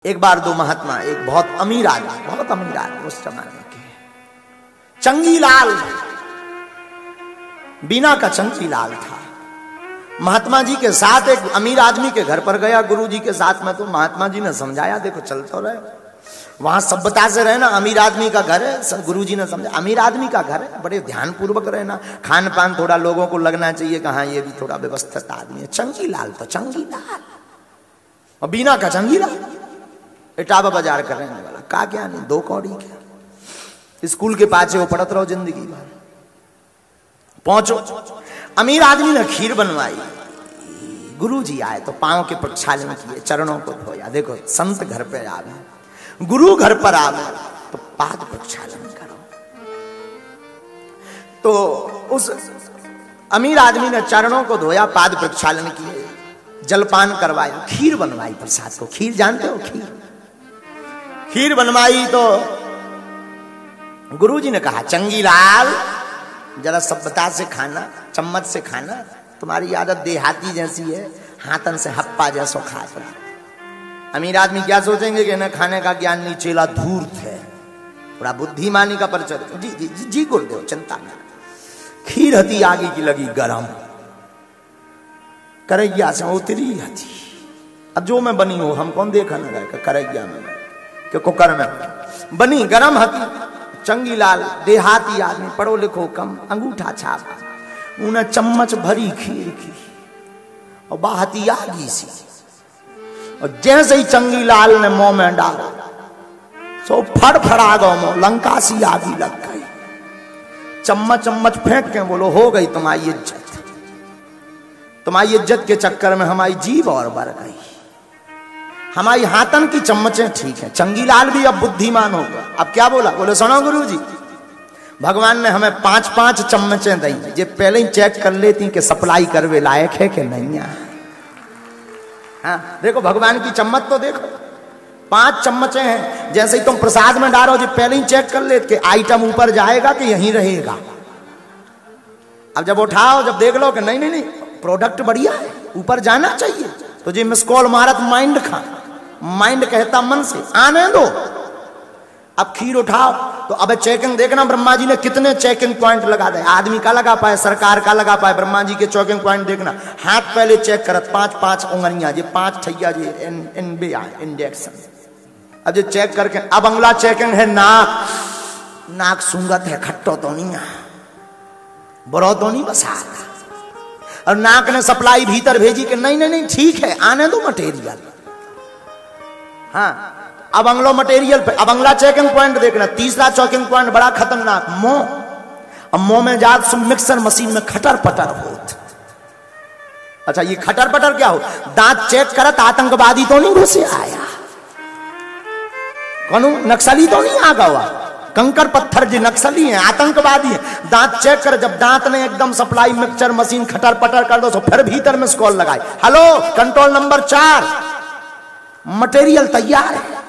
एक बार दो महात्मा, एक बहुत अमीर आदमी उस जमाने के, चंगीलाल, बीना का चंगीलाल था। महात्मा जी के साथ एक अमीर आदमी के घर पर गया गुरु जी के साथ में। तो महात्मा जी ने समझाया, देखो चल तो रहे, वहां सभ्यता से रहना, अमीर आदमी का घर है। गुरु जी ने समझा अमीर आदमी का घर है, बड़े ध्यान पूर्वक रहना, खान पान थोड़ा लोगों को लगना चाहिए कहा ये भी थोड़ा व्यवस्थित आदमी है। चंगीलाल तो चंगीलाल और बीना का चंगीलाल, इटावा बाजार कर रहने वाला, का क्या नहीं, दो कौड़ी क्या, स्कूल के पाछे वो पढ़त रहो जिंदगी भर। पहुंचो, अमीर आदमी ने खीर बनवाई, गुरु जी आए तो पांव के प्रक्षालन किए, चरणों को धोया। देखो संत घर पे आवे, गुरु घर पर आवे तो पाद प्रक्षालन करो। तो उस अमीर आदमी ने चरणों को धोया, पाद प्रक्षालन किए, जलपान करवाया, खीर बनवाई प्रसाद को। खीर जानते हो, खीर बनवाई तो गुरु जी ने कहा चंगीलाल जरा सभ्यता से खाना, चम्मच से खाना, तुम्हारी आदत देहाती जैसी है, हाथन से हप्पा जैसो खात रहा। अमीर आदमी क्या सोचेंगे कि न खाने का ज्ञान नहीं, चेला धूर्त है, थोड़ा बुद्धिमानी का परिचय। जी जी जी, जी गुरुदेव चिंता न। खीर हती आगे की लगी गरम, करैया से उतरी हती। अब जो मैं बनी हूं हम कौन देखा न गए, करैया में कि कुकर में बनी, गरम हती। चंगीलाल देहाती आदमी, पढ़ो लिखो कम, अंगूठा छाप, उन्हें चम्मच भरी खीर की और बाहती आगी सी, और जैसे ही चंगीलाल ने मुंह में डाला सो फड़फड़ा गो मुंह, लंका सी आगी लग गई। चम्मच फेंक के बोलो हो गई तुम्हारी इज्जत, तुम्हारी इज्जत के चक्कर में हमारी जीभ और बढ़ गई। हमारी हाथन की चम्मचें ठीक है। चंगीलाल भी अब बुद्धिमान होगा, अब क्या बोला, बोले सुनो गुरुजी, भगवान ने हमें 5-5 चम्मचें दी, ये पहले ही चेक कर लेती कि सप्लाई करवे लायक है कि नहीं है। हाँ देखो भगवान की चम्मच तो देखो, 5 चम्मचें हैं, जैसे ही तुम प्रसाद में डालो जी पहले ही चेक कर ले कि आइटम ऊपर जाएगा कि यहीं रहेगा। अब जब उठाओ, जब देख लो कि नहीं प्रोडक्ट बढ़िया है, ऊपर जाना चाहिए, तो जी मिस कॉल मारत माइंड खा, माइंड कहता मन से आने दो। अब खीर उठाओ तो अब चेकिंग देखना, ब्रह्मा जी ने कितने चेकिंग पॉइंट लगा दे, आदमी का लगा पाए, सरकार का लगा पाए, ब्रह्मा जी के चेकिंग पॉइंट देखना। हाथ पहले चेक करत, 5-5 उंगलियां, जी 5 ठैया जी इंडेक्शन। अब जो चेक करके अब अगला चेकिंग है नाक सूंगत है, खट्टो तो नहीं, बुरो तो नहीं बसा। और नाक ने सप्लाई भीतर भेजी कि नहीं ठीक है, आने दो मटेरियल। हाँ अब अगलो मटेरियल पे, अब अगला चेकिंग पॉइंट देखना, तीसरा चेकिंग पॉइंट बड़ा खतरनाक, मुंह। अब मुंह में जात मिक्सर मशीन में खटर पटर होत। अच्छा ये खटर पटर क्या हो, दांत चेक करत, आतंकवादी तो नहीं घुसे आया, कौन नक्सली तो नहीं आ गया, कंकर पत्थर जी नक्सली हैं, आतंकवादी हैं। दांत चेक कर, जब दांत ने एकदम सप्लाई मिक्सचर मशीन खटर पटर कर दो तो फिर भीतर में कॉल लगाए, हेलो कंट्रोल नंबर 4, मटेरियल तैयार है,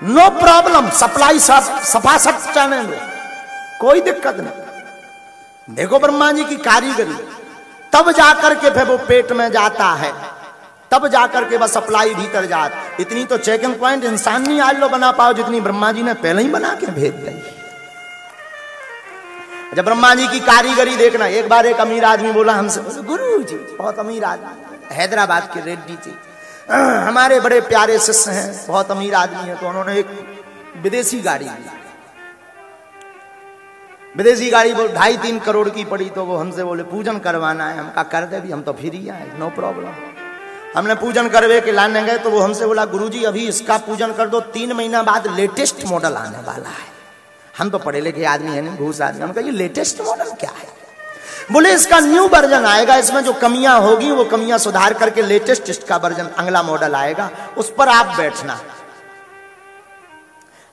नो प्रॉब्लम, सप्लाई सफा सट जाने दो, कोई दिक्कत नहीं। देखो ब्रह्मा जी की कारीगरी, तब जाकर के फिर वो पेट में जाता है, तब जाकर के बस सप्लाई भीतर जात। इतनी तो चेकिंग पॉइंट इंसान नहीं आज लो बना पाओ जितनी ब्रह्मा जी ने पहले ही बना के भेज दी। जब ब्रह्मा जी की कारीगरी देखना, एक बार एक अमीर आदमी बोला हमसे, गुरु जी बहुत अमीर आदमी, हैदराबाद के रेड्डी जी, हमारे बड़े प्यारे शिष्य हैं, बहुत अमीर आदमी है, तो उन्होंने एक विदेशी गाड़ी ली, विदेशी गाड़ी वो 2.5-3 करोड़ की पड़ी, तो वो हमसे बोले पूजन करवाना है। हम कहा कर दे भी, हम तो फ्री आए, नो प्रॉब्लम। हमने पूजन करवे के लाने गए तो वो हमसे बोला गुरुजी अभी इसका पूजन कर दो, 3 महीना बाद लेटेस्ट मॉडल आने वाला है। हम तो पढ़े लिखे आदमी है नहीं, घूस आदमी, हम कहा ये लेटेस्ट मॉडल क्या है? बोले इसका न्यू वर्जन आएगा, इसमें जो कमियां होगी वो कमियां सुधार करके लेटेस्ट इसका वर्जन अगला मॉडल आएगा, उस पर आप बैठना।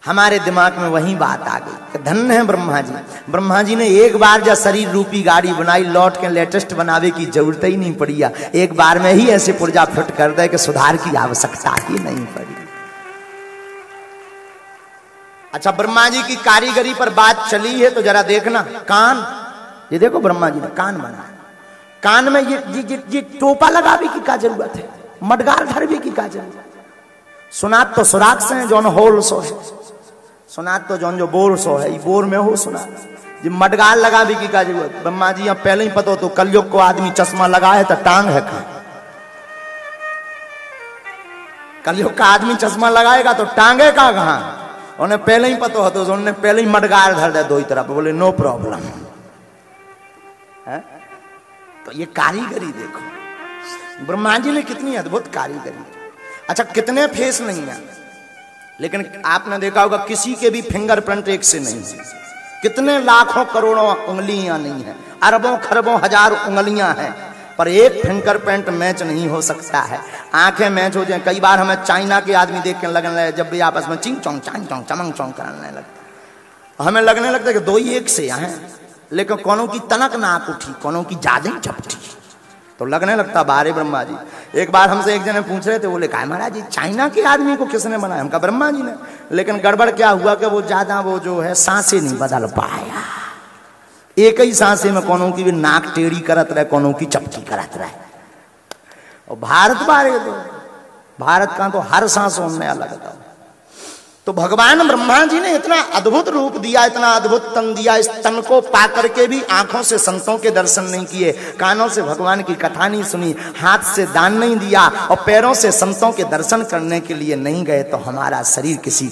हमारे दिमाग में वही बात आ गई, धन्य है ब्रह्मा जी, ब्रह्मा जी ने एक बार जब शरीर रूपी गाड़ी बनाई, लौट के लेटेस्ट बनावे की जरूरत ही नहीं पड़ी, एक बार में ही ऐसे पुर्जा फिट कर दे कि सुधार की आवश्यकता ही नहीं पड़ी। अच्छा ब्रह्मा जी की कारीगरी पर बात चली है तो जरा देखना, कान, ये देखो ब्रह्मा जी ने कान बनाया, कान में ये टोपा लगावे की क्या जरूरत है, मडगार धरवे की क्या जरूरत है? सुनात तो सुराग से जौन होल सो है, सुनात तो जौन जो बोर सो है, बोर में हो सुना जी मडगाल लगा भी की का जी ब्रह्मा जी यहाँ पहले ही पता हो तो कलयुग को आदमी चश्मा लगाए तो टांग है का, कलयुग का आदमी चश्मा लगाएगा तो टांगे का कहाँ, उन्हें पहले ही पता हो तो उन्होंने पहले ही मडगाल धर दे दो ही तरफ, बोले नो प्रॉब्लम है। तो ये कारीगरी देखो ब्रह्मा जी ने कितनी अद्भुत कारीगरी। अच्छा कितने फेस नहीं है, लेकिन आपने देखा होगा किसी के भी फिंगरप्रिंट एक से नहीं है, कितने लाखों करोड़ों उंगलियां नहीं है, अरबों खरबों हजार उंगलियां हैं, पर एक फिंगरप्रिंट मैच नहीं हो सकता है। आंखें मैच हो जाए, कई बार हमें चाइना के आदमी देख के लगने लगे, जब भी आपस में चिंग चोंग चांग चोंग चमंग चोंग करने लगता, हमें लगने लगता है कि दो ही एक से हैं, लेकिन कोनो की तनक नाक उठी, कोनो की जादे झपटी, तो लगने लगता बारे ब्रह्मा जी। एक बार हमसे एक जने पूछ रहे थे, बोले कहा महाराज जी चाइना के आदमी को किसने बनाया, हमका ब्रह्मा जी ने, लेकिन गड़बड़ क्या हुआ कि वो ज्यादा वो जो है सांसें नहीं बदल पाया, एक ही सांसे में कोनो की भी नाक टेढ़ी करत रहे, कोनो की चपटी करत रहे। और भारत बारे तो भारत का तो हर सांसों में अलग था। तो भगवान ब्रह्मा जी ने इतना अद्भुत रूप दिया, इतना अद्भुत तन दिया, इस तन को पाकर के भी आंखों से संतों के दर्शन नहीं किए, कानों से भगवान की कथा नहीं सुनी, हाथ से दान नहीं दिया और पैरों से संतों के दर्शन करने के लिए नहीं गए, तो हमारा शरीर किसी